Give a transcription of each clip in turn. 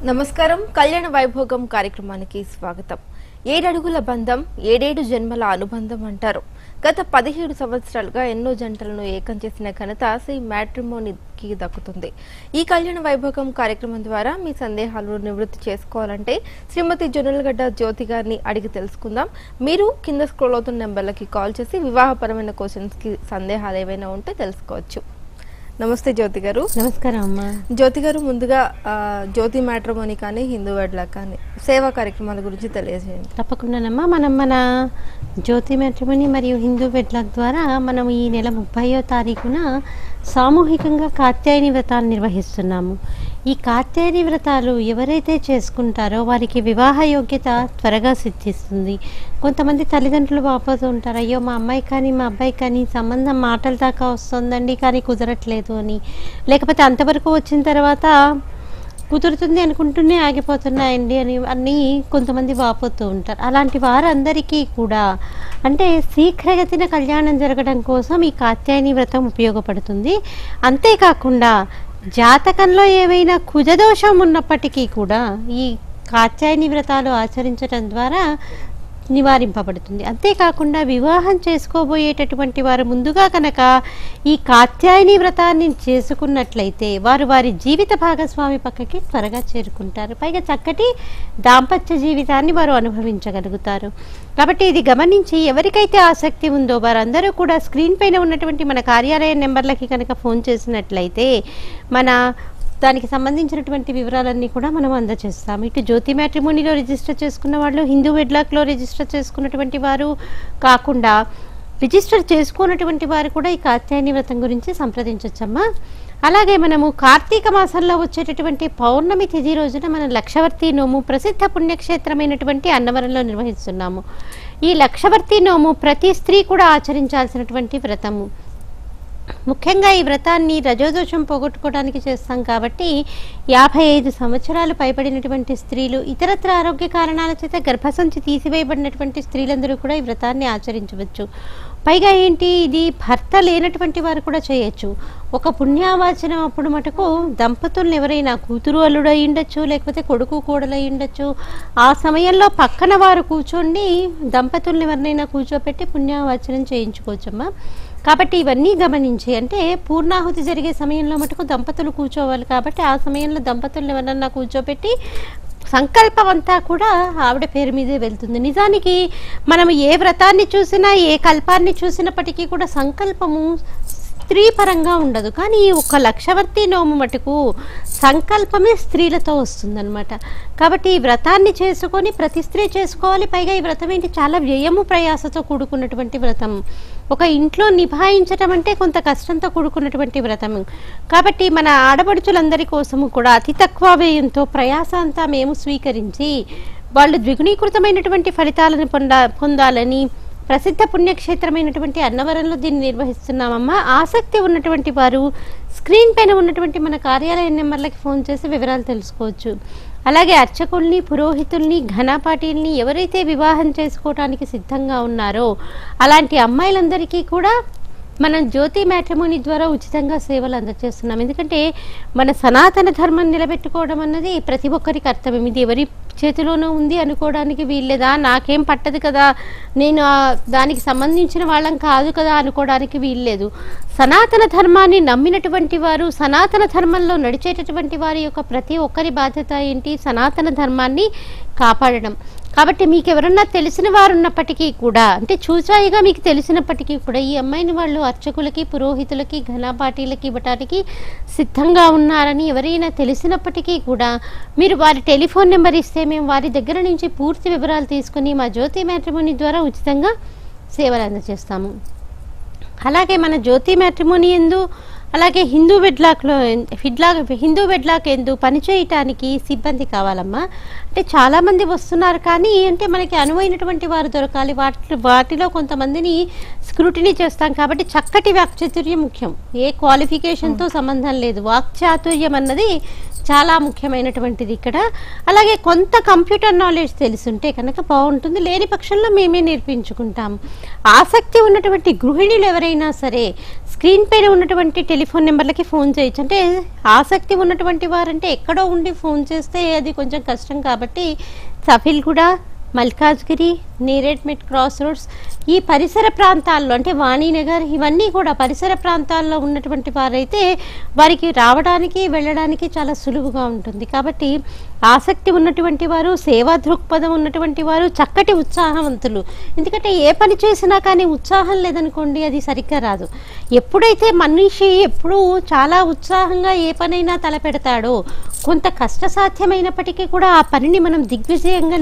నమస్కారం. కళ్యాణ వైభోగం కార్యక్రమానికి స్వాగతం. 7 అడుగుల బంధం 7 జన్మల అనుబంధం అంటారు. గత 17 సంవత్సరాలుగా ఎన్నో జంటలను ఏకం చేసిన ఘనత శ్రీ మ్యాట్రిమోనీకి దక్కుతుంది. ఈ కళ్యాణ వైభోగం కార్యక్రమం ద్వారా మీ సందేహాలు నివృత్తి చేసుకోవాలంటే శ్రీమతి జొన్నలగడ్డ జ్యోతి గారిని అడిగి తెలుసుకుందాం. మీరు కింద స్క్రోల్ అవుతున్న నెంబర్లకి కాల్ చేసి వివాహపరమైన క్వశ్చన్స్ కి సందేహాలు ఏవైనా ఉంటే తెలుసుకోవచ్చు. నమస్తే జ్యోతి గారు. నమస్కారం అమ్మా. జ్యోతి గారు, ముందుగా జ్యోతి మ్యాట్రిమోనీ కానీ హిందూ వెడ్లాక్ కానీ సేవా కార్యక్రమాల గురించి తెలియజేయండి. తప్పకుండానమ్మా. మన జ్యోతి మ్యాట్రిమోనీ మరియు హిందూ వెడ్లాక్ ద్వారా మనం ఈ నెల 30వ తారీఖున సామూహికంగా కాత్యాయని వ్రతాలు నిర్వహిస్తున్నాము. ఈ కాత్యాయని వ్రతాలు ఎవరైతే చేసుకుంటారో వారికి వివాహ యోగ్యత త్వరగా సిద్ధిస్తుంది. కొంతమంది తల్లిదండ్రులు వాపోతూ ఉంటారు, అయ్యో మా అమ్మాయి కానీ మా అబ్బాయి కానీ సంబంధం మాటల దాకా వస్తుందండి కానీ కుదరట్లేదు అని, లేకపోతే అంతవరకు వచ్చిన తర్వాత కుదురుతుంది అనుకుంటూనే ఆగిపోతున్నాయండి అని కొంతమంది వాపోతూ ఉంటారు. అలాంటి వారందరికీ కూడా అంటే శీఘ్రగతిన కళ్యాణం జరగడం కోసం ఈ కాత్యాయని వ్రతం ఉపయోగపడుతుంది. అంతేకాకుండా జాతకంలో ఏవైనా కుజదోషం ఉన్నప్పటికీ కూడా ఈ కాత్యాయని వ్రతాలు ఆచరించడం ద్వారా నివారింపబడుతుంది. అంతేకాకుండా వివాహం చేసుకోబోయేటటువంటి వారు ముందుగా కనుక ఈ కాత్యాయని వ్రతాన్ని చేసుకున్నట్లయితే వారు వారి జీవిత భాగస్వామి పక్కకి త్వరగా చేరుకుంటారు. పైగా చక్కటి దాంపత్య జీవితాన్ని వారు అనుభవించగలుగుతారు. కాబట్టి ఇది గమనించి ఎవరికైతే ఆసక్తి ఉందో వారందరూ కూడా స్క్రీన్ పైన ఉన్నటువంటి మన కార్యాలయ నెంబర్లకి కనుక ఫోన్ చేసినట్లయితే దానికి సంబంధించినటువంటి వివరాలన్నీ కూడా మనం అందజేస్తాము. ఇటు జ్యోతి మ్యాట్రిమోనీలో రిజిస్టర్ చేసుకున్న వాళ్ళు, హిందూ వెడ్లాక్లో రిజిస్టర్ చేసుకున్నటువంటి వారు కాకుండా రిజిస్టర్ చేసుకున్నటువంటి వారు కూడా ఈ కాత్యాయని వ్రతం గురించి సంప్రదించవచ్చమ్మా. అలాగే మనము కార్తీక మాసంలో వచ్చేటటువంటి పౌర్ణమి తిథి రోజున మనం లక్షవర్తి నోము ప్రసిద్ధ పుణ్యక్షేత్రమైనటువంటి అన్నవరంలో నిర్వహిస్తున్నాము. ఈ లక్షవర్తి నోము ప్రతి స్త్రీ కూడా ఆచరించాల్సినటువంటి వ్రతము. ముఖ్యంగా ఈ వ్రతాన్ని రజోదోషం పోగొట్టుకోవడానికి చేస్తాం కాబట్టి 55 సంవత్సరాలు పైబడినటువంటి స్త్రీలు, ఇతరత్ర ఆరోగ్య కారణాల చేత గర్భసంచి తీసివేయబడినటువంటి స్త్రీలందరూ కూడా ఈ వ్రతాన్ని ఆచరించవచ్చు. పైగా ఏంటి, ఇది భర్త లేనటువంటి వారు కూడా చేయొచ్చు. ఒక పుణ్యావాచనం అప్పుడు మటుకు దంపతులను ఎవరైనా కూతురు అల్లుడు అయి ఉండొచ్చు, లేకపోతే కొడుకు కోడలు అయి ఉండొచ్చు. ఆ సమయంలో పక్కన వారు కూర్చోండి దంపతులను ఎవరినైనా కూర్చోపెట్టి పుణ్యావాచనం చేయించుకోవచ్చమ్మా. కాబట్టి ఇవన్నీ గమనించి, అంటే పూర్ణాహుతి జరిగే సమయంలో మటుకు దంపతులు కూర్చోవాలి కాబట్టి ఆ సమయంలో దంపతులను ఎవరన్నా కూర్చోపెట్టి సంకల్పం అంతా కూడా ఆవిడ పేరు మీదే వెళ్తుంది. నిజానికి మనం ఏ వ్రతాన్ని చూసినా ఏ కల్పాన్ని చూసినప్పటికీ కూడా సంకల్పము స్త్రీ పరంగా ఉండదు. కానీ ఒక లక్షవర్తి నోము మటుకు సంకల్పమే స్త్రీలతో వస్తుందన్నమాట. కాబట్టి ఈ వ్రతాన్ని చేసుకొని ప్రతి స్త్రీ చేసుకోవాలి. పైగా ఈ వ్రతం ఏంటి, చాలా వ్యయము ప్రయాసతో కూడుకున్నటువంటి వ్రతం. ఒక ఇంట్లో నిభాయించటం అంటే కొంత కష్టంతో కూడుకున్నటువంటి వ్రతం. కాబట్టి మన ఆడపడుచులందరి కోసము కూడా అతి తక్కువ వ్యయంతో ప్రయాస అంతా మేము స్వీకరించి వాళ్ళు ద్విగుణీకృతమైనటువంటి ఫలితాలను పొందాలని ప్రసిద్ధ పుణ్యక్షేత్రమైనటువంటి అన్నవరంలో దీన్ని నిర్వహిస్తున్నామమ్మా. ఆసక్తి ఉన్నటువంటి వారు స్క్రీన్ పైన ఉన్నటువంటి మన కార్యాలయ నెంబర్లకి ఫోన్ చేసి వివరాలు తెలుసుకోవచ్చు. అలాగే అర్చకుల్ని, పురోహితుల్ని, ఘనపాటీల్ని ఎవరైతే వివాహం చేసుకోవడానికి సిద్ధంగా ఉన్నారో అలాంటి అమ్మాయిలందరికీ కూడా మనం జ్యోతి మ్యాట్రిమోనీ ద్వారా ఉచితంగా సేవలు అందజేస్తున్నాం. ఎందుకంటే మన సనాతన ధర్మం నిలబెట్టుకోవడం అన్నది ప్రతి ఒక్కరి కర్తవ్యం. ఇది ఎవరి చేతిలోనూ ఉంది అనుకోవడానికి వీల్లేదా, నాకేం పట్టదు కదా, నేను దానికి సంబంధించిన వాళ్ళం కాదు కదా అనుకోవడానికి వీల్లేదు. సనాతన ధర్మాన్ని నమ్మినటువంటి వారు, సనాతన ధర్మంలో నడిచేటటువంటి వారి యొక్క ప్రతి ఒక్కరి బాధ్యత ఏంటి, సనాతన ధర్మాన్ని కాపాడడం. కాబట్టి మీకు ఎవరన్నా తెలిసిన వారు ఉన్నప్పటికీ కూడా, అంటే చూచాయిగా మీకు తెలిసినప్పటికీ కూడా ఈ అమ్మాయిని వాళ్ళు అర్చకులకి, పురోహితులకి, ఘనపాటీలకి ఇవ్వటానికి సిద్ధంగా ఉన్నారని ఎవరైనా తెలిసినప్పటికీ కూడా మీరు వారి టెలిఫోన్ నెంబర్ ఇస్తే మేము వారి దగ్గర నుంచి పూర్తి వివరాలు తీసుకుని మా జ్యోతి మ్యాట్రిమోనీ ద్వారా ఉచితంగా సేవలు అందజేస్తాము. అలాగే మన జ్యోతి మ్యాట్రిమోనీ ఎందు, అలాగే హిందూ వెడ్లాక్ ఎందు పనిచేయటానికి సిబ్బంది కావాలమ్మా. అంటే చాలామంది వస్తున్నారు కానీ అంటే మనకి అనువైనటువంటి వారు దొరకాలి. వాటిలో కొంతమందిని స్క్రూటినీ చేస్తాం కాబట్టి చక్కటి వాక్చాతుర్యం ముఖ్యం. ఏ క్వాలిఫికేషన్తో సంబంధం లేదు, వాక్చాతుర్యం అన్నది చాలా ముఖ్యమైనటువంటిది ఇక్కడ. అలాగే కొంత కంప్యూటర్ నాలెడ్జ్ తెలుసుంటే కనుక బాగుంటుంది. లేని పక్షంలో మేమే నేర్పించుకుంటాం. ఆసక్తి ఉన్నటువంటి గృహిణులు ఎవరైనా సరే స్క్రీన్ పైన ఉన్నటువంటి టెలిఫోన్ నెంబర్లకి ఫోన్ చేయొచ్చు. అంటే ఆసక్తి ఉన్నటువంటి వారంటే ఎక్కడో ఉండి ఫోన్ చేస్తే అది కొంచెం కష్టం కాబట్టి సఫిల్ కూడా, మల్కాజ్గిరి, నేరేడ్మెట్ క్రాస్ రోడ్స్ ఈ పరిసర ప్రాంతాల్లో అంటే వాణీనగర్ ఇవన్నీ కూడా పరిసర ప్రాంతాల్లో ఉన్నటువంటి వారైతే వారికి రావడానికి వెళ్ళడానికి చాలా సులువుగా ఉంటుంది. కాబట్టి ఆసక్తి ఉన్నటువంటి వారు, సేవా దృక్పథం ఉన్నటువంటి వారు, చక్కటి ఉత్సాహవంతులు. ఎందుకంటే ఏ పని చేసినా కానీ ఉత్సాహం లేదనుకోండి అది సరిగ్గా రాదు. ఎప్పుడైతే మనిషి ఎప్పుడూ చాలా ఉత్సాహంగా ఏ పనైనా తలపెడతాడో కొంత కష్టసాధ్యమైనప్పటికీ కూడా ఆ పనిని మనం దిగ్విజయంగా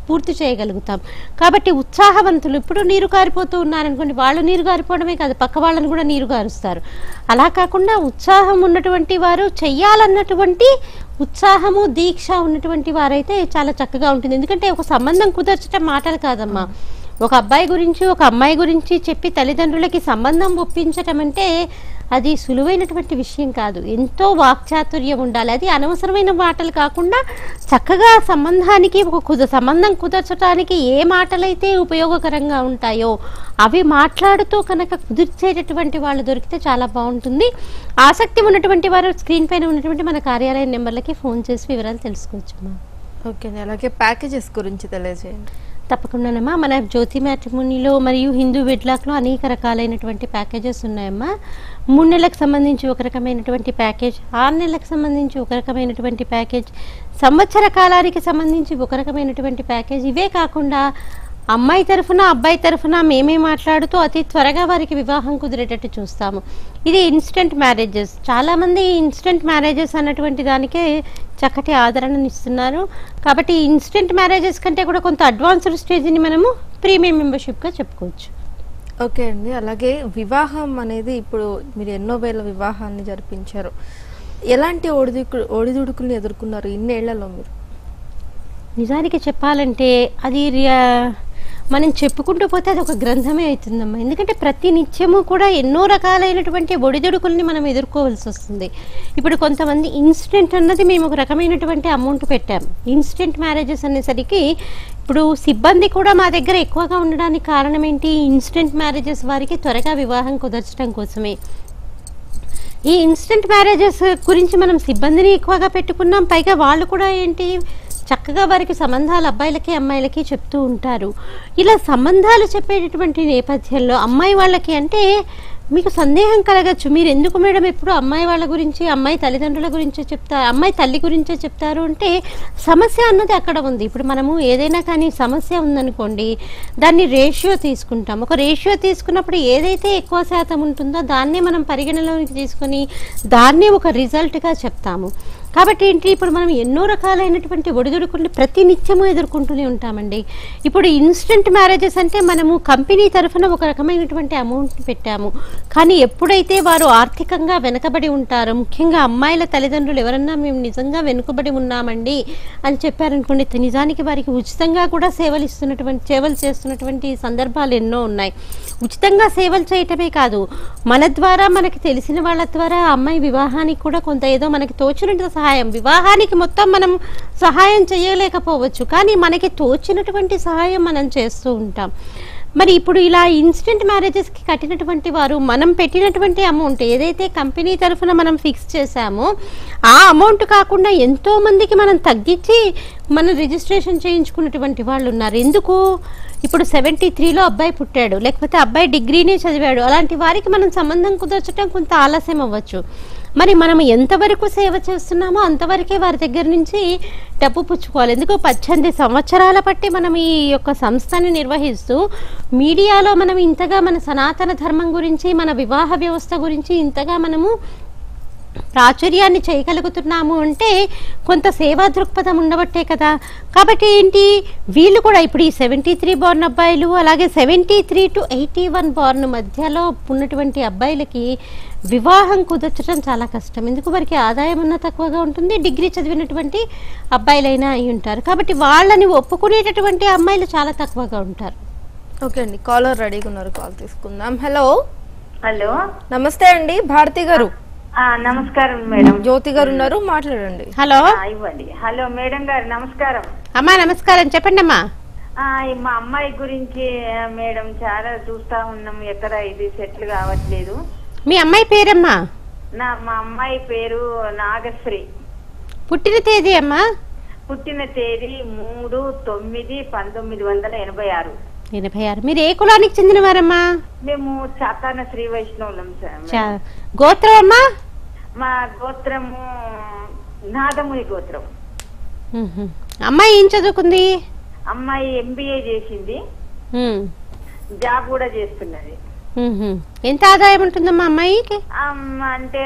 పూర్తి చేయగలుగుతాం. కాబట్టి ఉత్సాహవంతులు. ఇప్పుడు నీరు కారిపోతూ ఉన్నారనుకోండి, వాళ్ళు నీరు కారిపోవడమే కాదు పక్క వాళ్ళని కూడా నీరు కారుస్తారు. అలా కాకుండా ఉత్సాహం ఉన్నటువంటి వారు, చెయ్యాలన్నటువంటి ఉత్సాహము దీక్ష ఉన్నటువంటి వారైతే చాలా చక్కగా ఉంటుంది. ఎందుకంటే ఒక సంబంధం కుదర్చడం మాటలు కాదమ్మా. ఒక అబ్బాయి గురించి ఒక అమ్మాయి గురించి చెప్పి తల్లిదండ్రులకి సంబంధం ఒప్పించటం అంటే అది సులువైనటువంటి విషయం కాదు. ఎంతో వాక్చాతుర్యం ఉండాలి. అది అనవసరమైన మాటలు కాకుండా చక్కగా సంబంధానికి సంబంధం కుదర్చడానికి ఏ మాటలైతే ఉపయోగకరంగా ఉంటాయో అవి మాట్లాడుతూ కనుక కుదిర్చేటటువంటి వాళ్ళు దొరికితే చాలా బాగుంటుంది. ఆసక్తి ఉన్నటువంటి వారు స్క్రీన్ పైన ఉన్నటువంటి మన కార్యాలయం నెంబర్లకి ఫోన్ చేసి వివరాలు తెలుసుకోవచ్చమ్మా. ఓకే, అలాగే ప్యాకేజెస్ గురించి తెలియజేయండి. తప్పకుండానమ్మా. మన జ్యోతి మ్యాట్రిమోనీలో మరియు హిందూ వెడ్లాక్లో అనేక రకాలైనటువంటి ప్యాకేజెస్ ఉన్నాయమ్మా. 3 నెలలకు సంబంధించి ఒక రకమైనటువంటి ప్యాకేజ్, 6 నెలలకు సంబంధించి ఒక రకమైనటువంటి ప్యాకేజ్, సంవత్సర కాలానికి సంబంధించి ఒక రకమైనటువంటి ప్యాకేజ్. ఇవే కాకుండా అమ్మాయి తరఫున అబ్బాయి తరఫున మేమే మాట్లాడుతూ అతి త్వరగా వారికి వివాహం కుదిరేటట్టు చూస్తాము. ఇది ఇన్స్టెంట్ మ్యారేజెస్. చాలామంది ఇన్స్టెంట్ మ్యారేజెస్ అన్నటువంటి దానికే చక్కటి ఆదరణనిస్తున్నారు. కాబట్టి ఇన్స్టెంట్ మ్యారేజెస్ కంటే కూడా కొంత అడ్వాన్స్డ్ స్టేజ్ని మనము ప్రీమియం మెంబర్షిప్గా చెప్పుకోవచ్చు. ఓకే అండి, అలాగే వివాహం అనేది ఇప్పుడు మీరు ఎన్నో వేల వివాహాన్ని జరిపించారు. ఎలాంటి ఒడిదుడుకుల్ని ఎదుర్కొన్నారు ఇన్నేళ్లలో మీరు? నిజానికి చెప్పాలంటే అది మనం చెప్పుకుంటూ పోతే అది ఒక గ్రంథమే అవుతుందమ్మా. ఎందుకంటే ప్రతి నిత్యము కూడా ఎన్నో రకాలైనటువంటి ఒడిదుడుకుల్ని మనం ఎదుర్కోవాల్సి వస్తుంది. ఇప్పుడు కొంతమంది ఇన్స్టెంట్ అన్నది మేము ఒక రకమైనటువంటి అమౌంట్ పెట్టాం. ఇన్స్టెంట్ మ్యారేజెస్ అనేసరికి ఇప్పుడు సిబ్బంది కూడా మా దగ్గర ఎక్కువగా ఉండడానికి కారణం ఏంటి? ఇన్స్టెంట్ మ్యారేజెస్ వారికి త్వరగా వివాహం కుదర్చడం కోసమే. ఈ ఇన్స్టెంట్ మ్యారేజెస్ గురించి మనం సిబ్బందిని ఎక్కువగా పెట్టుకున్నాం. పైగా వాళ్ళు కూడా ఏంటి చక్కగా వారికి సంబంధాలు అబ్బాయిలకి అమ్మాయిలకి చెప్తూ ఉంటారు. ఇలా సంబంధాలు చెప్పేటటువంటి నేపథ్యంలో అమ్మాయి వాళ్ళకి అంటే మీకు సందేహం కలగచ్చు, మీరు ఎందుకు మేడం ఎప్పుడు అమ్మాయి వాళ్ళ గురించి అమ్మాయి తల్లిదండ్రుల గురించే చెప్తారు, అమ్మాయి తల్లి గురించే చెప్తారు అంటే సమస్య అన్నది అక్కడ ఉంది. ఇప్పుడు మనము ఏదైనా కానీ సమస్య ఉందనుకోండి, దాన్ని రేషియో తీసుకుంటాం. ఒక రేషియో తీసుకున్నప్పుడు ఏదైతే ఎక్కువ శాతం ఉంటుందో దాన్నే మనం పరిగణలోకి తీసుకొని దాన్నే ఒక రిజల్ట్గా చెప్తాము. కాబట్టి ఏంటి, ఇప్పుడు మనం ఎన్నో రకాలైనటువంటి ఒడిదుడుకుల్ని ప్రతి నిత్యము ఎదుర్కొంటూనే ఉంటామండి. ఇప్పుడు ఇన్స్టెంట్ మ్యారేజెస్ అంటే మనము కంపెనీ తరఫున ఒక రకమైనటువంటి అమౌంట్ని పెట్టాము. కానీ ఎప్పుడైతే వారు ఆర్థికంగా వెనుకబడి ఉంటారో, ముఖ్యంగా అమ్మాయిల తల్లిదండ్రులు ఎవరన్నా మేము నిజంగా వెనుకబడి ఉన్నామండి అని చెప్పారనుకోండి, నిజానికి వారికి ఉచితంగా కూడా సేవలు చేస్తున్నటువంటి సందర్భాలు ఎన్నో ఉన్నాయి. ఉచితంగా సేవలు చేయటమే కాదు, మన ద్వారా మనకి తెలిసిన వాళ్ళ ద్వారా అమ్మాయి వివాహానికి కూడా కొంత ఏదో మనకి తోచినట్టు సహాయం, వివాహానికి మొత్తం మనం సహాయం చేయలేకపోవచ్చు కానీ మనకి తోచినటువంటి సహాయం మనం చేస్తూ ఉంటాం. మరి ఇప్పుడు ఇలా ఇన్స్టెంట్ మ్యారేజెస్కి కట్టినటువంటి వారు మనం పెట్టినటువంటి అమౌంట్ ఏదైతే కంపెనీ తరఫున మనం ఫిక్స్ చేశామో ఆ అమౌంట్ కాకుండా ఎంతో మందికి మనం తగ్గించి మనం రిజిస్ట్రేషన్ చేయించుకున్నటువంటి వాళ్ళు ఉన్నారు. ఎందుకు? ఇప్పుడు 73లో అబ్బాయి పుట్టాడు, లేకపోతే అబ్బాయి డిగ్రీనే చదివాడు, అలాంటి వారికి మనం సంబంధం కుదర్చడం కొంత ఆలస్యం అవ్వచ్చు. మరి మనం ఎంతవరకు సేవ చేస్తున్నామో అంతవరకే వారి దగ్గర నుంచి డబ్బు పుచ్చుకోవాలి. ఎందుకు 18 సంవత్సరాల బట్టి మనం ఈ యొక్క సంస్థని నిర్వహిస్తూ మీడియాలో మనం ఇంతగా మన సనాతన ధర్మం గురించి మన వివాహ వ్యవస్థ గురించి ఇంతగా మనము ప్రాచుర్యాన్ని చేయగలుగుతున్నాము అంటే కొంత సేవా దృక్పథం ఉండబట్టే కదా. కాబట్టి ఏంటి, వీళ్ళు కూడా ఇప్పుడు ఈ 73 బోర్న్ అబ్బాయిలు అలాగే 73 to 81 బోర్న్ మధ్యలో ఉన్నటువంటి అబ్బాయిలకి వివాహం కుదర్చడం చాలా కష్టం. ఎందుకు? వారికి ఆదాయం అన్న తక్కువగా ఉంటుంది, డిగ్రీ చదివినటువంటి అబ్బాయిలైనా అయి ఉంటారు. కాబట్టి వాళ్ళని ఒప్పుకునేటటువంటి అమ్మాయిలు చాలా తక్కువగా ఉంటారు. ఓకే అండి, కాలర్ రెడీగా ఉన్నారు, కాల్ తీసుకుందాం. హలో హలో, నమస్తే అండి, భారతి గారు. నమస్కారం మేడం. జ్యోతి గారు ఉన్నారు, మాట్లాడండి. హలో ఇవ్వండి. హలో మేడం గారు, నమస్కారం. అమ్మా నమస్కారం, చెప్పండి అమ్మా. మా అమ్మాయి గురించి మేడం చాలా చూస్తా ఉన్నాం, ఎక్కడ ఇది సెటిల్ కావట్లేదు. మీ అమ్మాయి పేరమ్మా? మా అమ్మాయి పేరు నాగశ్రీ. పుట్టిన తేదీ అమ్మా? పుట్టిన తేదీ 3/9/1986. 86. మీరు ఏ కులానికి చెందినవారమ్మా? మేము చాతాన శ్రీ వైష్ణవులం సార్. గోత్రం అమ్మా? మా గోత్రము నాదముని గోత్రం. అమ్మాయి ఏం చదువుకుంది? అమ్మాయి MBA చేసింది, జాబ్ కూడా చేస్తున్నది. ఎంత ఆదాయం ఉంటుందమ్మా అమ్మాయికి? అంటే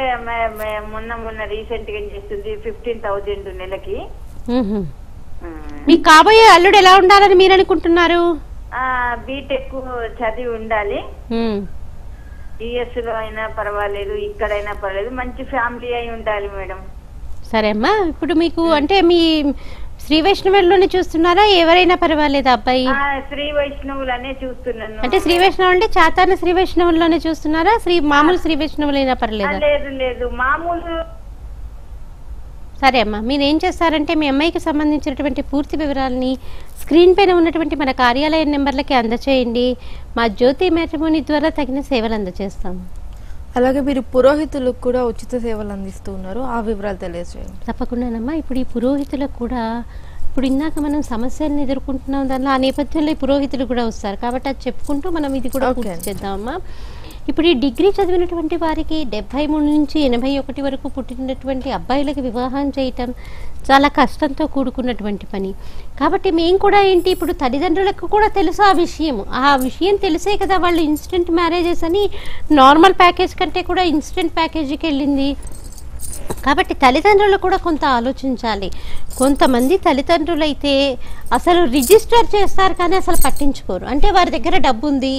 మొన్న రీసెంట్ గా చేస్తుంది 15,000 నెలకి. మీకు కాబోయే అల్లుడు ఎలా ఉండాలని మీరు అనుకుంటున్నారు? బీటెక్ చదివి ఉండాలి. US లో అయినా పర్వాలేదు, ఇక్కడైనా పర్వాలేదు, మంచి ఫ్యామిలీ అయి ఉండాలి మేడం. సరే అమ్మా, ఇప్పుడు మీకు అంటే మీ శ్రీ వైష్ణవుల్లోనే చూస్తున్నారా, ఎవరైనా పర్వాలేదా అబ్బాయి? శ్రీ వైష్ణవులనే చూస్తున్నాను. అంటే శ్రీ వైష్ణవులు అంటే చాతాన శ్రీ వైష్ణవుల్లోనే చూస్తున్నారా, మామూలు శ్రీ వైష్ణవులైనా పర్లేదా? లేదు మామూలు. సరే అమ్మా, మీరు ఏం చేస్తారంటే మీ అమ్మాయికి సంబంధించినటువంటి పూర్తి వివరాలని స్క్రీన్ పైన ఉన్నటువంటి మన కార్యాలయ నెంబర్లకి అందచేయండి. మా జ్యోతి మ్యాట్రిమోనీ ద్వారా తగిన సేవలు అందజేస్తాము. అలాగే మీరు పురోహితులకు కూడా ఉచిత సేవలు అందిస్తూ ఉన్నారు, ఆ వివరాలు తెలియజేయండి. తప్పకుండానమ్మా. ఇప్పుడు ఈ పురోహితులకు కూడా ఇప్పుడు ఇందాక మనం సమస్యలను ఎదుర్కొంటున్నాం, దానిలో ఆ నేపథ్యంలో ఈ పురోహితులు కూడా వస్తారు కాబట్టి అది చెప్పుకుంటూ మనం ఇది కూడా పూర్తి చేద్దామమ్మా. ఇప్పుడు ఈ డిగ్రీ చదివినటువంటి వారికి 73 నుంచి 81 వరకు పుట్టినటువంటి అబ్బాయిలకి వివాహం చేయటం చాలా కష్టంతో కూడుకున్నటువంటి పని. కాబట్టి మేము కూడా ఏంటి, ఇప్పుడు తల్లిదండ్రులకు కూడా తెలుసు ఆ విషయం తెలిసే కదా వాళ్ళు ఇన్స్టెంట్ మ్యారేజెస్ అని నార్మల్ ప్యాకేజ్ కంటే కూడా ఇన్స్టెంట్ ప్యాకేజీకి వెళ్ళింది. కాబట్టి తల్లిదండ్రులు కూడా కొంత ఆలోచించాలి. కొంతమంది తల్లిదండ్రులు అయితే అసలు రిజిస్టర్ చేస్తారు కానీ అసలు పట్టించుకోరు. అంటే వారి దగ్గర డబ్బు ఉంది,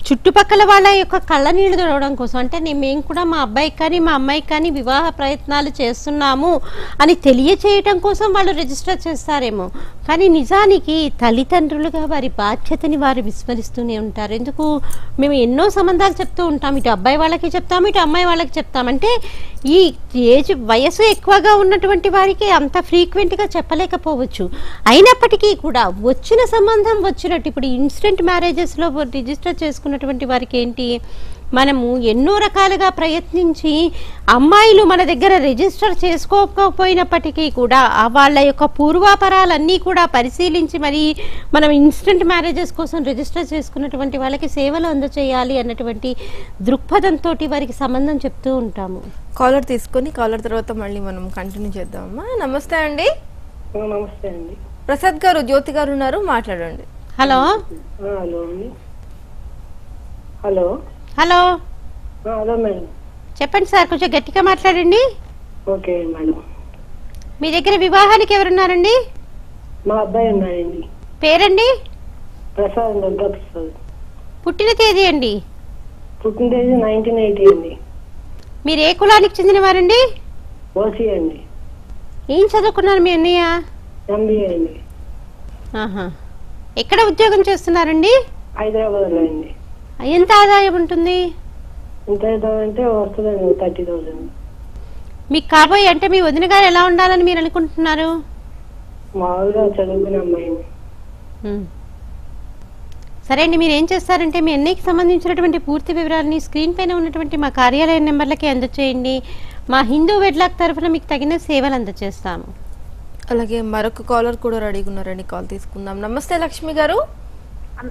చుట్టుపక్కల వాళ్ళ యొక్క కళ్ళ నీళ్లు తొడవడం కోసం, అంటే మేము కూడా మా అబ్బాయికి కానీ మా అమ్మాయికి కానీ వివాహ ప్రయత్నాలు చేస్తున్నాము అని తెలియచేయటం కోసం వాళ్ళు రిజిస్టర్ చేస్తారేమో, కానీ నిజానికి తల్లిదండ్రులుగా వారి బాధ్యతని వారు విస్మరిస్తూనే ఉంటారు. ఎందుకు, మేము ఎన్నో సంబంధాలు చెప్తూ ఉంటాం, ఇటు అబ్బాయి వాళ్ళకి చెప్తాము, ఇటు అమ్మాయి వాళ్ళకి చెప్తామంటే ఈ వయసు ఎక్కువగా ఉన్నటువంటి వారికి అంత ఫ్రీక్వెంట్గా చెప్పలేకపోవచ్చు. అయినప్పటికీ కూడా వచ్చిన సంబంధం వచ్చినట్టు ఇప్పుడు ఇన్స్టెంట్ మ్యారేజెస్లో రిజిస్టర్ చేసుకున్నటువంటి వారికి ఏంటి, మనము ఎన్నో రకాలుగా ప్రయత్నించి అమ్మాయిలు మన దగ్గర రిజిస్టర్ చేసుకోకపోయినప్పటికీ కూడా వాళ్ళ యొక్క పూర్వాపరాలన్నీ కూడా పరిశీలించి మరి మనం ఇన్స్టెంట్ మ్యారేజెస్ కోసం రిజిస్టర్ చేసుకున్నటువంటి వాళ్ళకి సేవలు అందచేయాలి అన్నటువంటి దృక్పథంతో వారికి సంబంధం చెప్తూ ఉంటాము. కాలర్ తీసుకొని కాలర్ తర్వాత మళ్ళీ మనం కంటిన్యూ చేద్దామమ్మా. నమస్తే అండి. నమస్తే అండి. ప్రసాద్ గారు, జ్యోతి గారు ఉన్నారు, మాట్లాడండి. Hello hello hello hello madam, చెప్పండి సార్, కొంచెం గట్టిగా మాట్లాడండి. Okay madam. మీ దగ్గర వివాహానికి ఎవరున్నారండి? మా అబ్బాయి ఉన్నాడండి. పేరండి? ప్రసాద్, దుర్గా ప్రసాద్. పుట్టిన తేదీ అండి? పుట్టిన తేదీ 1980 అండి. మీరు ఏ కులానికి చెందినవారండి? ఓసీ అండి. ఏం చదువుకున్నారు మీ అన్నయ్య? MBA అండి. ఎక్కడ ఉద్యోగం చేస్తున్నారండి? హైదరాబాద్ లో అండి. ఎంత ఆదాయం ఉంటుంది? ఎంత అంటే వస్తుందండి 30,000. మీకు కాబోయే అంటే మీ వదిన గారు ఎలా ఉండాలని మీరు అనుకుంటున్నారు? మామూలుగా చదువుకునే అమ్మాయిని. సరే అండి, మీరు ఏం చేస్తారంటే మీ అన్నయ్యకి సంబంధించినటువంటి పూర్తి వివరాలని స్క్రీన్ పైన ఉన్నటువంటి మా కార్యాలయ నెంబర్లకి అందచేయండి. మా హిందూ వెడ్లాక్ తరఫున మీకు తగిన సేవలు అందచేస్తాము. అలాగే మరొక కాలర్ కూడా రెడీగా ఉన్నారండి, కాల్ తీసుకుందాం. నమస్తే లక్ష్మి గారు.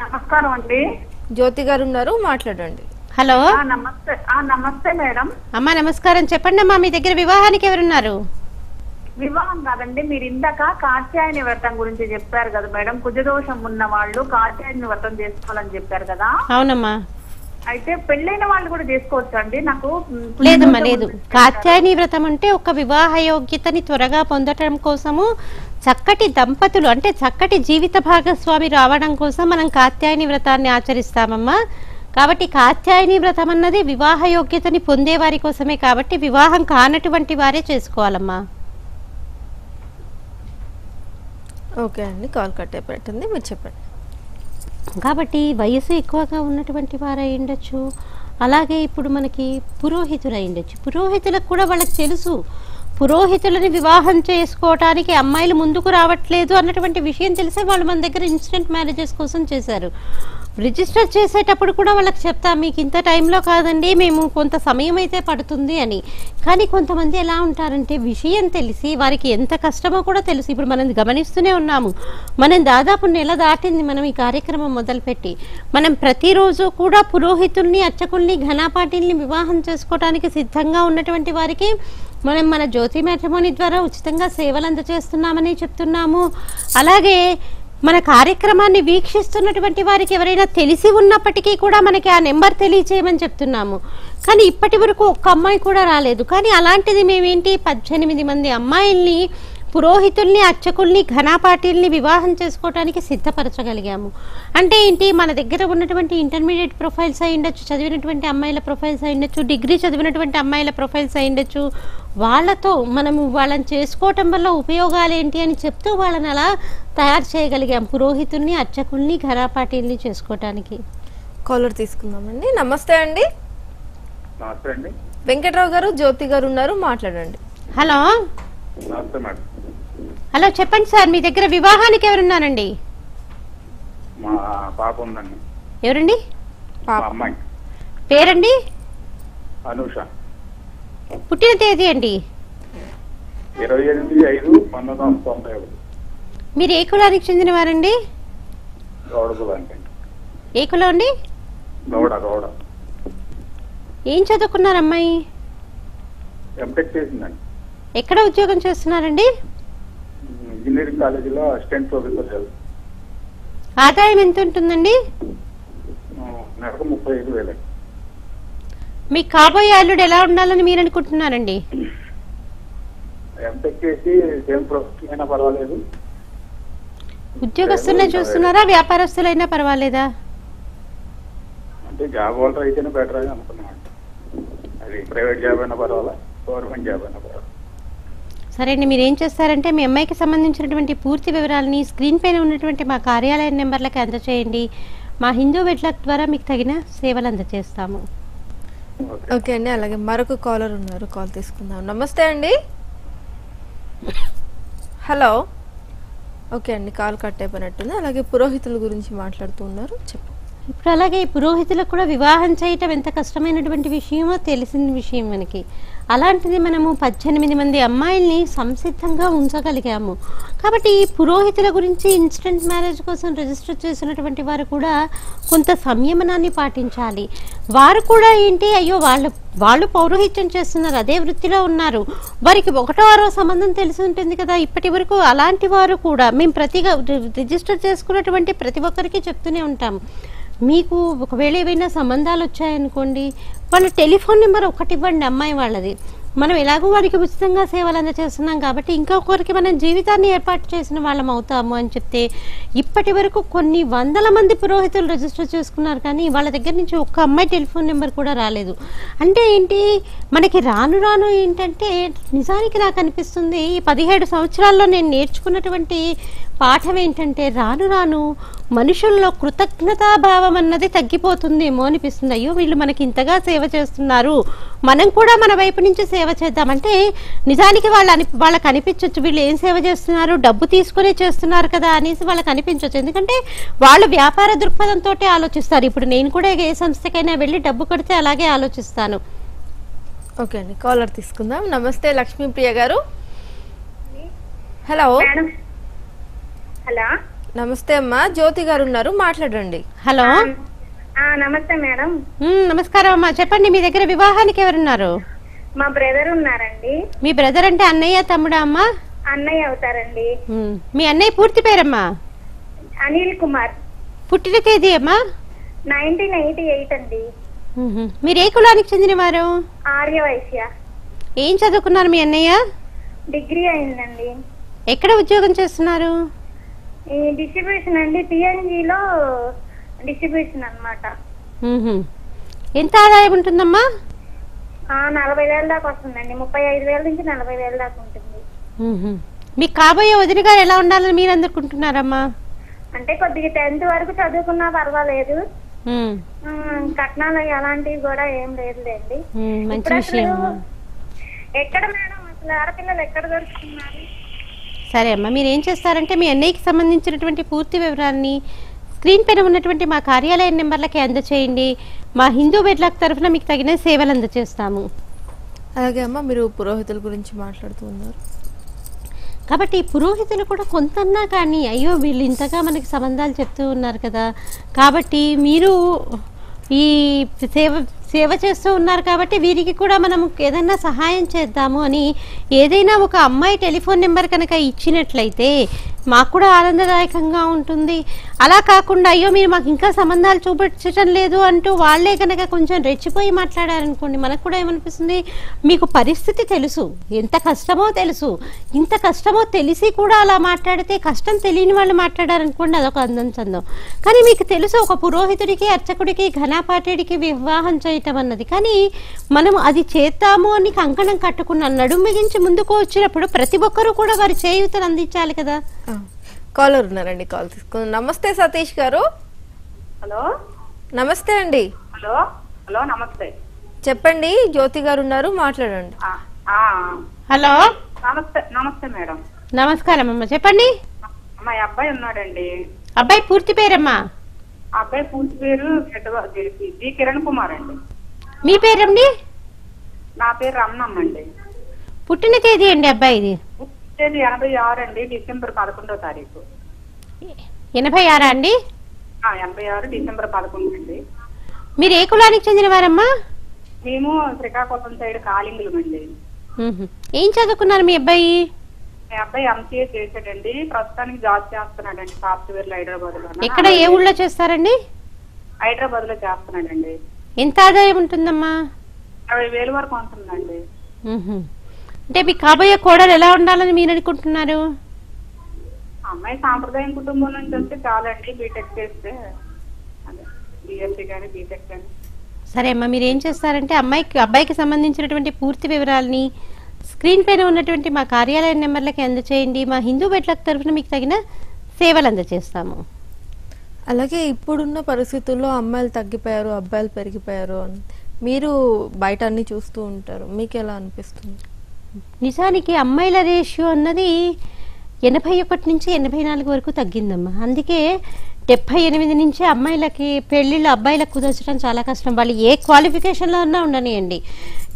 నమస్కారం అండి. జ్యోతి గారు ఉన్నారు, మాట్లాడండి. హలో. నమస్తే మేడం. అమ్మా నమస్కారం, చెప్పండి అమ్మా, మీ దగ్గర వివాహానికి ఎవరున్నారు? వివాహం కాదండి, మీరు ఇందాక కాత్యాయని వ్రతం గురించి చెప్పారు కదా మేడం. కుజదోషం ఉన్న వాళ్ళు కాత్యాయని వ్రతం చేసుకోవాలని చెప్పారు కదా. అవునమ్మా. అయితే పెళ్ళైన వాళ్ళు కూడా చేసుకోవచ్చు అండి? నాకు లేదమ్మా, లేదు. కాత్యాయని వ్రతం అంటే ఒక వివాహ యోగ్యతని త్వరగా పొందటం కోసము, చక్కటి దంపతులు అంటే చక్కటి జీవిత భాగస్వామి రావడం కోసం మనం కాత్యాయని వ్రతాన్ని ఆచరిస్తామమ్మా. కాబట్టి కాత్యాయని వ్రతం అన్నది వివాహ యోగ్యతని పొందే వారి కోసమే, కాబట్టి వివాహం కానటువంటి వారే చేసుకోవాలమ్మా. ఓకే అండి, కాల్ కట్ అయిపోతుంది, మీరు చెప్పండి. కాబట్టి వయసు ఎక్కువగా ఉన్నటువంటి వారు అయి ఉండొచ్చు, అలాగే ఇప్పుడు మనకి పురోహితులు అయి ఉండొచ్చు. పురోహితులకు కూడా వాళ్ళకి తెలుసు పురోహితులని వివాహం చేసుకోవటానికి అమ్మాయిలు ముందుకు రావట్లేదు అన్నటువంటి విషయం తెలిసే వాళ్ళు మన దగ్గర ఇన్స్టెంట్ మ్యారేజెస్ కోసం చేశారు. రిజిస్టర్ చేసేటప్పుడు కూడా వాళ్ళకి చెప్తాం, మీకు ఇంత టైంలో కాదండి, మేము కొంత సమయం అయితే పడుతుంది అని. కానీ కొంతమంది ఎలా ఉంటారంటే విషయం తెలిసి వారికి ఎంత కష్టమో కూడా తెలుసు. ఇప్పుడు మనం గమనిస్తూనే ఉన్నాము, మనం దాదాపు నెల దాటింది మనం ఈ కార్యక్రమం మొదలుపెట్టి. మనం ప్రతిరోజు కూడా పురోహితుల్ని, అర్చకుల్ని, ఘనాపాటిల్ని వివాహం చేసుకోవడానికి సిద్ధంగా ఉన్నటువంటి వారికి మనం మన జ్యోతి మ్యాట్రిమోనీ ద్వారా ఉచితంగా సేవలు అందజేస్తున్నామని చెప్తున్నాము. అలాగే మన కార్యక్రమాన్ని వీక్షిస్తున్నటువంటి వారికి ఎవరైనా తెలిసి ఉన్నప్పటికీ కూడా మనకి ఆ నెంబర్ తెలియచేయమని చెప్తున్నాము. కానీ ఇప్పటి వరకు ఒక్క అమ్మాయి కూడా రాలేదు. కానీ అలాంటిది మేమేంటి 18 మంది అమ్మాయిల్ని, పురోహితుల్ని, అర్చకుల్ని, ఘనాపాటిల్ని వివాహం చేసుకోవడానికి సిద్ధపరచగలిగాము. అంటే ఏంటి, మన దగ్గర ఉన్నటువంటి ఇంటర్మీడియట్ ప్రొఫైల్స్ అయి ఉండొచ్చు, చదివినటువంటి అమ్మాయిల ప్రొఫైల్స్ అయి ఉండొచ్చు, డిగ్రీ చదివినటువంటి అమ్మాయిల ప్రొఫైల్స్ అయి ఉండొచ్చు. వాళ్ళతో మనము వాళ్ళని చేసుకోవటం వల్ల ఉపయోగాలు ఏంటి అని చెప్తూ వాళ్ళని అలా తయారు చేయగలిగాం, పురోహితుల్ని, అర్చకుల్ని, ఘనాపాటిల్ని చేసుకోవటానికి. కాలర్ తీసుకుందామండి. నమస్తే అండి. నమస్తే అండి. వెంకట్రావు గారు, జ్యోతి గారు ఉన్నారు, మాట్లాడండి. హలో. నమస్తే మేడం. హలో, చెప్పండి సార్, మీ దగ్గర వివాహానికి ఎవరున్నారండి? మా పాప ఉందండి. ఎవరండి? మా అమ్మాయి పేరండి? అనూష. పుట్టిన తేదీ అండి? 28/5/1991. మీరు ఏ కులానికి చెందిన వారండి? గౌడ కులానికి. ఏ కులం అండి? గౌడ. ఏం చదువుకున్నారు అమ్మాయి? ఎంటెక్ చేసిందండి. ఎక్కడ ఉద్యోగం చేస్తున్నారండి? ఇంజనీరింగ్ కాలేజీలో అసిస్టెంట్ ప్రొఫెసర్ చదువు. ఆదాయం ఎంత ఉంటుందండి? నెలకు 35,000. మీకు కాబోయే అల్లుడు ఎలా ఉండాలని మీరు అనుకుంటున్నారండి? ఎంటెక్ చేసి సేమ్ ప్రొఫెషన్ అయినా పర్వాలేదు. ఉద్యోగస్తులనే చూస్తున్నారా, వ్యాపారస్తులైనా పర్వాలేదా? అంటే జాబ్ హోల్డర్ అయితేనే బెటర్ అని అనుకున్నాం. అది ప్రైవేట్ జాబ్ అయినా పర్వాలా, గవర్నమెంట్ జాబ్ అయినా పర్వాలా. సరే అండి, మీరు ఏం చేస్తారంటే మీ అమ్మాయికి సంబంధించినటువంటి పూర్తి వివరాలని స్క్రీన్ పైన ఉన్నటువంటి మా కార్యాలయ నెంబర్లకి అందజేయండి. మా హిందూ వెడ్లాక్ ద్వారా మీకు తగిన సేవలు అందజేస్తాము. ఓకే అండి. అలాగే మరొక కాలర్ ఉన్నారు, కాల్ తీసుకుందాం. నమస్తే అండి. హలో. ఓకే అండి, కాల్ కట్ అయిపోయినట్టుంది. అలాగే పురోహితుల గురించి మాట్లాడుతూ ఉన్నారు, చెప్పు. ఇప్పుడు అలాగే పురోహితులకు కూడా వివాహం చేయటం ఎంత కష్టమైనటువంటి విషయమో తెలిసిన విషయం మనకి. అలాంటిది మనము 18 మంది అమ్మాయిల్ని సంసిద్ధంగా ఉంచగలిగాము. కాబట్టి ఈ పురోహితుల గురించి ఇన్స్టెంట్ మ్యారేజ్ కోసం రిజిస్టర్ చేసినటువంటి వారు కూడా కొంత సంయమనాన్ని పాటించాలి. వారు కూడా ఏంటి, అయ్యో వాళ్ళు పౌరోహిత్యం చేస్తున్నారు, అదే వృత్తిలో ఉన్నారు, వారికి 1వ సంబంధం తెలిసి ఉంటుంది కదా. ఇప్పటి వరకు అలాంటి వారు కూడా మేము రిజిస్టర్ చేసుకున్నటువంటి ప్రతి ఒక్కరికి చెప్తూనే ఉంటాం, మీకు ఒకవేళ ఏవైనా సంబంధాలు వచ్చాయనుకోండి, వాళ్ళ టెలిఫోన్ నెంబర్ ఒకటి ఇవ్వండి అమ్మాయి వాళ్ళది. మనం ఎలాగో వారికి ఉచితంగా సేవలు అందజేస్తున్నాం కాబట్టి ఇంకొకరికి మనం జీవితాన్ని ఏర్పాటు చేసిన వాళ్ళం అవుతాము అని చెప్తే, ఇప్పటి వరకు కొన్ని 100 మంది పురోహితులు రిజిస్టర్ చేసుకున్నారు, కానీ వాళ్ళ దగ్గర నుంచి ఒక్క అమ్మాయి టెలిఫోన్ నెంబర్ కూడా రాలేదు. అంటే ఏంటి, మనకి రాను ఏంటంటే, నిజానికి నాకు అనిపిస్తుంది ఈ 17 సంవత్సరాల్లో నేను నేర్చుకున్నటువంటి పాఠం ఏంటంటే, రాను మనుషుల్లో కృతజ్ఞతాభావం అన్నది తగ్గిపోతుందేమో అనిపిస్తుంది. అయ్యో వీళ్ళు మనకి ఇంతగా సేవ చేస్తున్నారు, మనం కూడా మన వైపు నుంచి సేవ చేద్దామంటే, నిజానికి వాళ్ళకి అనిపించవచ్చు వీళ్ళు ఏం సేవ చేస్తున్నారు, డబ్బు తీసుకునే చేస్తున్నారు కదా అనేసి వాళ్ళకి అనిపించవచ్చు. ఎందుకంటే వాళ్ళు వ్యాపార దృక్పథంతో ఆలోచిస్తారు. ఇప్పుడు నేను కూడా ఏ సంస్థకైనా వెళ్ళి డబ్బు కడితే అలాగే ఆలోచిస్తాను. ఓకే అండి, కాలర్ తీసుకుందాం. నమస్తే లక్ష్మీప్రియ గారు. హలో. హలో. నమస్తే అమ్మా, జ్యోతి గారు ఉన్నారు, మాట్లాడండి. హలో. నమస్తే మేడం. నమస్కారం అమ్మా, చెప్పండి, మీ దగ్గర వివాహానికి ఎవరున్నారు? మా బ్రదర్ ఉన్నారండి. మీ బ్రదర్ అంటే అన్నయ్య తమ్ముడా అమ్మా? అన్నయ్య అవుతారండి. మీ అన్నయ్య పూర్తి పేరమ్మా? అనిల్ కుమార్. పుట్టిన తేదీ అమ్మా? 1988 అండి. మీరు ఏ కులానికి చెందిన వారు? ఆర్యవైశ్య. ఏం చదువుకున్నారు మీ అన్నయ్య? డిగ్రీ అయిందండి. ఎక్కడ ఉద్యోగం చేస్తున్నారు? ఈ డిస్ట్రిబ్యూషన్ అండి, పిఎన్జిలో డిస్ట్రిబ్యూషన్ అన్నమాట. ఎంత ఆదాయం ఉంటుందమ్మా? 40,000 దాకా వస్తుందండి. 35,000 నుంచి 40,000 దాకా ఉంటుంది. మీకు కాబోయే వదిన గారు ఎలా ఉండాలని మీరు అనుకుంటున్నారమ్మా? అంటే కొద్దిగా 10th వరకు చదువుకున్నా పర్వాలేదు, కట్నాలు అలాంటివి కూడా ఏం లేదులేండి. మంచి విషయం. ఎక్కడ మేడం అసలు ఆడపిల్లలు ఎక్కడ దొరుకుతున్నారు? సరే అమ్మా, మీరు ఏం చేస్తారంటే మీ అన్నయ్యకి సంబంధించినటువంటి పూర్తి వివరాన్ని స్క్రీన్ పైన ఉన్నటువంటి మా కార్యాలయ నెంబర్లకి అందచేయండి. మా హిందూ వెడ్లాక్ తరఫున మీకు తగిన సేవలు అందజేస్తాము. అలాగే అమ్మ, మీరు పురోహితుల గురించి మాట్లాడుతూ ఉన్నారు కాబట్టి పురోహితులు కూడా కొంతన్నా కానీ అయ్యో వీళ్ళు ఇంతగా మనకి సంబంధాలు చెప్తూ ఉన్నారు కదా, కాబట్టి మీరు ఈ సేవ చేస్తూ ఉన్నారు కాబట్టి వీరికి కూడా మనం ఏదైనా సహాయం చేద్దాము అని ఏదైనా ఒక అమ్మాయి టెలిఫోన్ నెంబర్ కనుక ఇచ్చినట్లయితే మాకు కూడా ఆనందదాయకంగా ఉంటుంది. అలా కాకుండా అయ్యో మీరు మాకు ఇంకా సంబంధాలు చూపించడం లేదు అంటూ వాళ్ళే కనుక కొంచెం రెచ్చిపోయి మాట్లాడారనుకోండి, మనకు కూడా ఏమనిపిస్తుంది, మీకు పరిస్థితి తెలుసు, ఎంత కష్టమో తెలుసు, ఇంత కష్టమో తెలిసి కూడా అలా మాట్లాడితే, కష్టం తెలియని వాళ్ళు మాట్లాడారనుకోండి అదొక అందం చందం. కానీ మీకు తెలుసు ఒక పురోహితుడికి అర్చకుడికి ఘనపాఠుడికి వివాహం చేయటం అన్నది, కానీ మనం అది చేద్దాము అని కంకణం కట్టుకున్న నడుము మిగించి ముందుకు వచ్చినప్పుడు ప్రతి ఒక్కరూ కూడా వారి చేయూతను అందించాలి కదా. కాలర్ ఉన్నారండి, కాల్ తీసుకుందాం. నమస్తే సతీష్ గారు. హలో నమస్తే అండి. హలో హలో నమస్తే చెప్పండి, జ్యోతి గారు ఉన్నారు, మాట్లాడండి. హలో నమస్తే నమస్తే మేడం. నమస్కారం అమ్మ, చెప్పండి. మా అబ్బాయి ఉన్నాడండి. అబ్బాయి పూర్తి పేరమ్మా? అబ్బాయి పూర్తి పేరు జి కిరణ్ కుమార్ అండి. మీ పేరండి? నా పేరు రమణమ్మ అండి. పుట్టిన తేదీ అండి అబ్బాయిది? 86 అండి, డిసెంబర్ 11వ తారీఖు. 86 అండి? 86 డిసెంబర్ 11 అండి. మీరు ఏ కులానికి చెందిన వారమ్మా? మేము శ్రీకాకుళం సైడ్ కాలింగులం అండి. ఏం చదువుకున్నారు మీ అబ్బాయి? మీ అబ్బాయి ఎంసీఏ చేశాడండి, ప్రస్తుతానికి జాబ్ చేస్తున్నాడండి సాఫ్ట్వేర్ లో హైదరాబాద్ లో. ఎక్కడ, ఏ ఊళ్ళో చేస్తారండి? హైదరాబాద్ లో చేస్తున్నాడండి. ఎంత ఆదాయం ఉంటుందమ్మా? 60,000 వరకు ఉంటుందండి. అంటే మీ కాబోయే కోడలు ఎలా ఉండాలని మీరు అనుకుంటున్నారు? అమ్మాయి సాంప్రదాయం కుటుంబం నుంచి వస్తే చాలండి, బీటెక్ చేస్తే, అదే బిఎస్సీ కానీ బీటెక్ కానీ. సరే అమ్మా, మీరు ఏం చేస్తారంటే అబ్బాయికి సంబంధించినటువంటి పూర్తి వివరాలని స్క్రీన్ పైన ఉన్నటువంటి మా కార్యాలయ నెంబర్లకి అందచేయండి. మా హిందూ వెడ్లాక్ తరఫున మీకు తగిన సేవలు అందజేస్తాము. అలాగే ఇప్పుడున్న పరిస్థితుల్లో అమ్మాయిలు తగ్గిపోయారు, అబ్బాయిలు పెరిగిపోయారు అని మీరు బయట అన్ని చూస్తూ ఉంటారు, మీకు ఎలా అనిపిస్తుంది? నిజానికి అమ్మాయిల రేషియో అన్నది 81 నుంచి 84 వరకు తగ్గిందమ్మా. అందుకే 78 నుంచి అమ్మాయిలకి పెళ్లిళ్ళు అబ్బాయిలకు కుదర్చడం చాలా కష్టం. వాళ్ళు ఏ క్వాలిఫికేషన్లో ఉన్నా ఉండనియండి,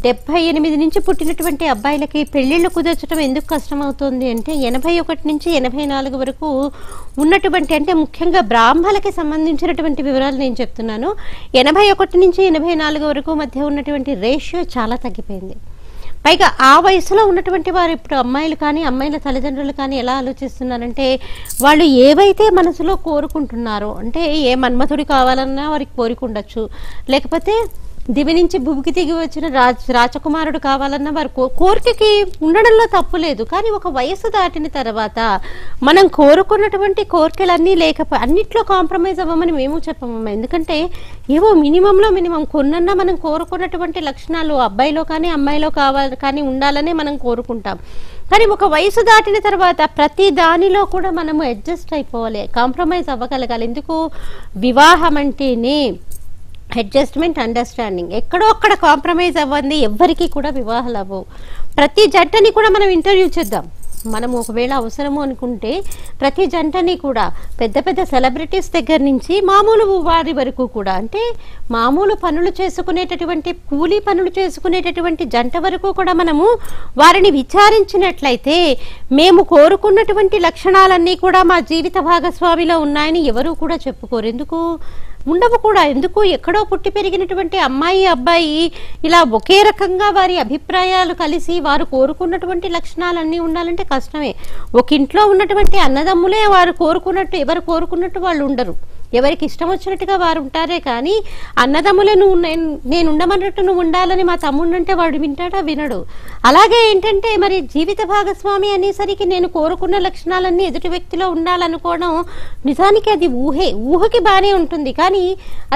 78 నుంచి పుట్టినటువంటి అబ్బాయిలకి పెళ్లిళ్ళు కుదర్చడం ఎందుకు కష్టం అవుతుంది అంటే 81 నుంచి 84 వరకు ఉన్నటువంటి, అంటే ముఖ్యంగా బ్రాహ్మణులకి సంబంధించినటువంటి వివరాలు నేను చెప్తున్నాను. 81 నుంచి 84 వరకు మధ్య ఉన్నటువంటి రేషియో చాలా తగ్గిపోయింది. పైగా ఆ వయసులో ఉన్నటువంటి వారు ఇప్పుడు అమ్మాయిలు కానీ అమ్మాయిల తల్లిదండ్రులు కానీ ఎలా ఆలోచిస్తున్నారంటే, వాళ్ళు ఏవైతే మనసులో కోరుకుంటున్నారో, అంటే ఏ మన్మథుడి కావాలన్నా వారికి కోరిక ఉండొచ్చు, లేకపోతే దివి నుంచి భూమికి దిగి వచ్చిన రాజకుమారుడు కావాలన్న వారి కోరికకి ఉండడంలో తప్పు లేదు. కానీ ఒక వయసు దాటిన తర్వాత మనం కోరుకున్నటువంటి కోరికలన్నీ లేకపోతే అన్నిట్లో కాంప్రమైజ్ అవ్వమని మేము చెప్పమమ్మా. ఎందుకంటే ఏవో మినిమం కొన్నన్నా మనం కోరుకున్నటువంటి లక్షణాలు అబ్బాయిలో కానీ అమ్మాయిలో కానీ ఉండాలనే మనం కోరుకుంటాం. కానీ ఒక వయసు దాటిన తర్వాత ప్రతి దానిలో కూడా మనము అడ్జస్ట్ అయిపోవాలి, కాంప్రమైజ్ అవ్వగలగాలి. ఎందుకు? వివాహం అంటేనే అడ్జస్ట్మెంట్, అండర్స్టాండింగ్. ఎక్కడో అక్కడ కాంప్రమైజ్ అవ్వండి, ఎవ్వరికీ కూడా వివాహాలు అవ్వవు. ప్రతి జంటని కూడా మనం ఇంటర్వ్యూ చేద్దాం. మనం ఒకవేళ అవసరము అనుకుంటే ప్రతి జంటని కూడా పెద్ద పెద్ద సెలబ్రిటీస్ దగ్గర నుంచి మామూలు వారి వరకు కూడా, అంటే మామూలు పనులు చేసుకునేటటువంటి కూలీ పనులు చేసుకునేటటువంటి జంట వరకు కూడా మనము వారిని విచారించినట్లయితే మేము కోరుకున్నటువంటి లక్షణాలన్నీ కూడా మా జీవిత భాగస్వామిలో ఉన్నాయని ఎవరూ కూడా చెప్పుకోరు. ఎందుకు ఉండవు కూడా? ఎందుకు? ఎక్కడో పుట్టి పెరిగినటువంటి అమ్మాయి అబ్బాయి ఇలా ఒకే రకంగా వారి అభిప్రాయాలు కలిసి వారు కోరుకున్నటువంటి లక్షణాలన్నీ ఉండాలంటే కష్టమే. ఒక ఇంట్లో ఉన్నటువంటి అన్నదమ్ములే వారు కోరుకున్నట్టు, ఎవరు కోరుకున్నట్టు వాళ్ళు ఉండరు. ఎవరికి ఇష్టం వచ్చినట్టుగా వారు ఉంటారే కానీ అన్నదమ్ములే నేను ఉండమన్నట్టు నువ్వు ఉండాలని మా తమ్ముడు అంటే వాడు వింటాడా? వినడు. అలాగే ఏంటంటే మరి జీవిత భాగస్వామి అనేసరికి నేను కోరుకున్న లక్షణాలన్నీ ఎదుటి వ్యక్తిలో ఉండాలనుకోవడం నిజానికి అది ఊహకి బాగానే ఉంటుంది, కానీ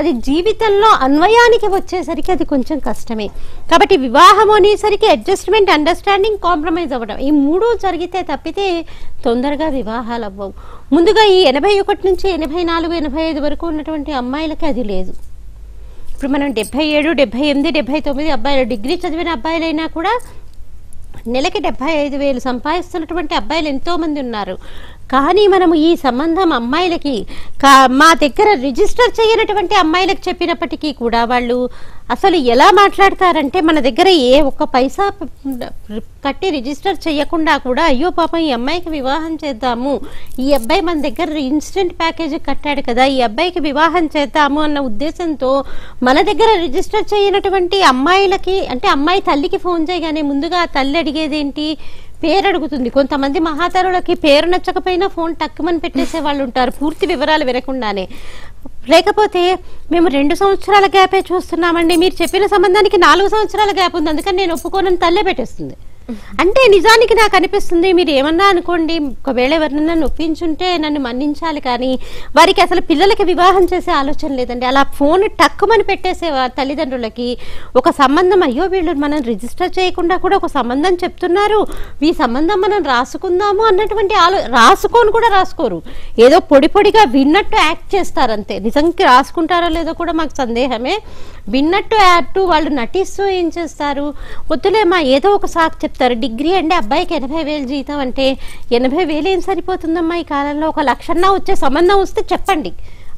అది జీవితంలో అన్వయానికి వచ్చేసరికి అది కొంచెం కష్టమే. కాబట్టి వివాహం అనేసరికి అడ్జస్ట్మెంట్, అండర్స్టాండింగ్, కాంప్రమైజ్ అవ్వడం, ఈ మూడు జరిగితే తప్పితే తొందరగా వివాహాలు అవ్వవు. ముందుగా ఈ 81 నుంచి 84, 85 వరకు ఉన్నటువంటి అమ్మాయిలకి అది లేదు. ఇప్పుడు మనం 77, 78, 79 అబ్బాయిలు, డిగ్రీ చదివిన అబ్బాయిలైనా కూడా నెలకి 75,000 సంపాదిస్తున్నటువంటి అబ్బాయిలు ఎంతో మంది ఉన్నారు. కానీ మనము ఈ సంబంధం అమ్మాయిలకి మా దగ్గర రిజిస్టర్ చేయనటువంటి అమ్మాయిలకు చెప్పినప్పటికీ కూడా వాళ్ళు అసలు ఎలా మాట్లాడతారంటే, మన దగ్గర ఏ ఒక్క పైసా కట్టి రిజిస్టర్ చేయకుండా కూడా అయ్యో పాపం ఈ అమ్మాయికి వివాహం చేద్దాము, ఈ అబ్బాయి మన దగ్గర ఇన్స్టెంట్ ప్యాకేజ్ కట్టాడు కదా, ఈ అబ్బాయికి వివాహం చేద్దాము అన్న ఉద్దేశంతో మన దగ్గర రిజిస్టర్ చేయనటువంటి అమ్మాయిలకి, అంటే అమ్మాయి తల్లికి ఫోన్ చేయగానే ముందుగా తల్లి అడిగేదేంటి, పేరు అడుగుతుంది. కొంతమంది మహాతరులకి పేరు నచ్చకపోయినా ఫోన్ టక్కుమని పెట్టేసే వాళ్ళు ఉంటారు, పూర్తి వివరాలు వినకుండానే. లేకపోతే మేము 2 సంవత్సరాల గ్యాపే చూస్తున్నామండి, మీరు చెప్పిన సంబంధానికి 4 సంవత్సరాల గ్యాప్ ఉంది, అందుకని నేను ఒప్పుకోనని తల్లే పెట్టేస్తుంది. అంటే నిజానికి నాకు అనిపిస్తుంది, మీరు ఏమన్నా అనుకోండి, ఒకవేళ ఎవరినన్నా నొప్పించుంటే నన్ను మన్నించాలి, కానీ వారికి అసలు పిల్లలకి వివాహం చేసే ఆలోచన లేదండి. అలా ఫోన్ టక్కుమని పెట్టేసే తల్లిదండ్రులకి ఒక సంబంధం, అయ్యో వీళ్ళు మనం రిజిస్టర్ చేయకుండా కూడా ఒక సంబంధం చెప్తున్నారు, ఈ సంబంధం మనం రాసుకుందాము అన్నటువంటి రాసుకొని కూడా రాసుకోరు, ఏదో పొడి పొడిగా విన్నట్టు యాక్ట్ చేస్తారు అంతే. నిజంగా రాసుకుంటారో లేదో కూడా మాకు సందేహమే. విన్నట్టు యాక్ట్ వాళ్ళు నటిస్తూ ఏం చేస్తారు, వద్దులేమా ఏదో ఒక సాకు చెప్తారు. డిగ్రీ అంటే అబ్బాయికి 80,000 జీతం అంటే 80,000 ఏం సరిపోతుందమ్మా ఈ కాలంలో, 1,00,000 వచ్చే సంబంధం వస్తే చెప్పండి,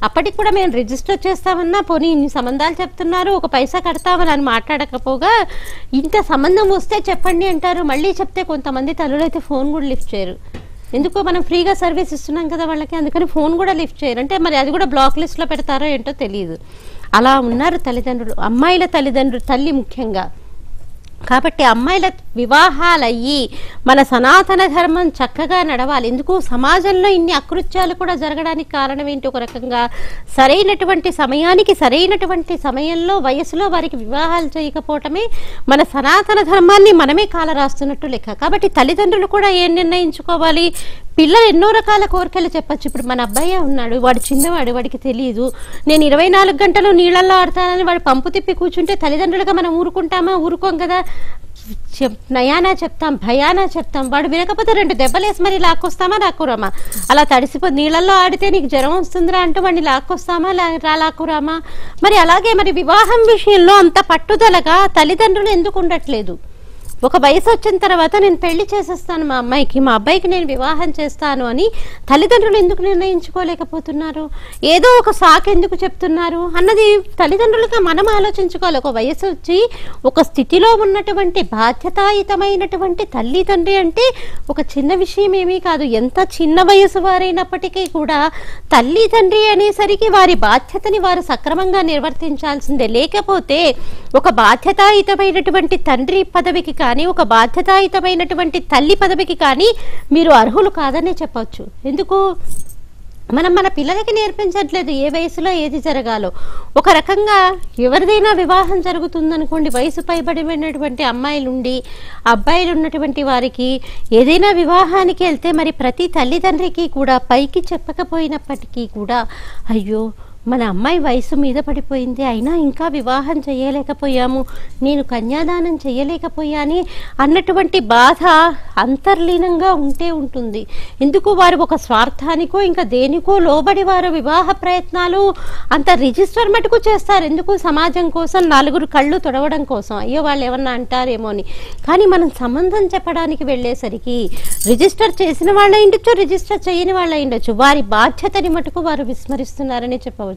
అప్పటికి కూడా మేము రిజిస్టర్ చేస్తామన్నా, పోనీ ఇన్ని సంబంధాలు చెప్తున్నారు, ఒక పైసా కడతామని అని మాట్లాడకపోగా ఇంత సంబంధం వస్తే చెప్పండి అంటారు. మళ్ళీ చెప్తే కొంతమంది తల్లులు అయితే ఫోన్ కూడా లిఫ్ట్ చేయరు, ఎందుకో మనం ఫ్రీగా సర్వీస్ ఇస్తున్నాం కదా వాళ్ళకి, అందుకని ఫోన్ కూడా లిఫ్ట్ చేయరు. అంటే మరి అది కూడా బ్లాక్ లిస్ట్లో పెడతారో ఏంటో తెలియదు. అలా ఉన్నారు తల్లిదండ్రులు, అమ్మాయిల తల్లిదండ్రులు, తల్లి ముఖ్యంగా. కాబట్టి అమ్మాయిల వివాహాలయ్యి మన సనాతన ధర్మం చక్కగా నడవాలి. ఎందుకు సమాజంలో ఇన్ని అకృత్యాలు కూడా జరగడానికి కారణం ఏంటి, ఒక రకంగా సరైనటువంటి సమయానికి సరైనటువంటి సమయంలో వయసులో వారికి వివాహాలు చేయకపోవటమే మన సనాతన ధర్మాన్ని మనమే కాలరాస్తున్నట్టు లెక్క. కాబట్టి తల్లిదండ్రులు కూడా ఏం నిర్ణయించుకోవాలి, పిల్లలు ఎన్నో రకాల కోరికలు చెప్పచ్చు. ఇప్పుడు మన అబ్బాయే ఉన్నాడు, వాడు చిన్నవాడు, వాడికి తెలియదు, నేను 24 గంటలు నీళ్ళల్లో ఆడతానని వాడు పంపు తిప్పి కూర్చుంటే తల్లిదండ్రులుగా మనం ఊరుకుంటామా, ఊరుకోం కదా. నయానా చెప్తాం, భయానా చెప్తాం, వాడు వినకపోతే 2 దెబ్బలేసి మరి లాక్కొస్తామా లాక్కురామా, అలా తడిసిపోయి నీళ్ళల్లో ఆడితే నీకు జ్వరం వస్తుందిరా అంటూ వాడిని లాక్కొస్తామా లాక్కురామా. మరి అలాగే మరి వివాహం విషయంలో అంత పట్టుదలగా తల్లిదండ్రులు ఎందుకు ఉండట్లేదు? ఒక వయసు వచ్చిన తర్వాత నేను పెళ్లి చేసేస్తాను మా అమ్మాయికి, మా అబ్బాయికి నేను వివాహం చేస్తాను అని తల్లిదండ్రులు ఎందుకు నిర్ణయించుకోలేకపోతున్నారు? ఏదో ఒక సాకు ఎందుకు చెప్తున్నారు అన్నది తల్లిదండ్రులుగా మనం ఆలోచించుకోవాలి. ఒక వయసు వచ్చి ఒక స్థితిలో ఉన్నటువంటి బాధ్యతాయుతమైనటువంటి తల్లిదండ్రి అంటే ఒక చిన్న విషయం ఏమీ కాదు. ఎంత చిన్న వయసు వారైనప్పటికీ కూడా తల్లిదండ్రి అనేసరికి వారి బాధ్యతని వారు సక్రమంగా నిర్వర్తించాల్సిందే. లేకపోతే ఒక బాధ్యతాయుతమైనటువంటి తండ్రి పదవికి కానీ ఒక బాధ్యతాయుతమైనటువంటి తల్లి పదవికి కానీ మీరు అర్హులు కాదనే చెప్పవచ్చు. ఎందుకు మనం మన పిల్లలకి నేర్పించట్లేదు ఏ వయసులో ఏది జరగాలో. ఒక రకంగా ఎవరిదైనా వివాహం జరుగుతుందనుకోండి, వయసు పైబడినటువంటి అమ్మాయిలుండి అబ్బాయిలు ఉన్నటువంటి వారికి ఏదైనా వివాహానికి వెళ్తే మరి ప్రతి తల్లిదండ్రికి కూడా పైకి చెప్పకపోయినప్పటికీ కూడా అయ్యో మన అమ్మాయి వయసు మీద పడిపోయింది, అయినా ఇంకా వివాహం చేయలేకపోయాము, నేను కన్యాదానం చేయలేకపోయాని అన్నటువంటి బాధ అంతర్లీనంగా ఉంటే ఉంటుంది. ఎందుకు వారు ఒక స్వార్థానికో ఇంకా దేనికో లోబడి వారు వివాహ ప్రయత్నాలు అంత రిజిస్టర్ మటుకు చేస్తారు. ఎందుకు? సమాజం కోసం, 4 కళ్ళు తొడవడం కోసం, అయ్యో వాళ్ళు ఏమన్నా అంటారేమో అని. కానీ మనం సంబంధం చెప్పడానికి వెళ్ళేసరికి రిజిస్టర్ చేసిన వాళ్ళ ఉండొచ్చు, రిజిస్టర్ చేయని వాళ్ళ ఉండొచ్చు, వారి బాధ్యతని మటుకు వారు విస్మరిస్తున్నారని చెప్పవచ్చు.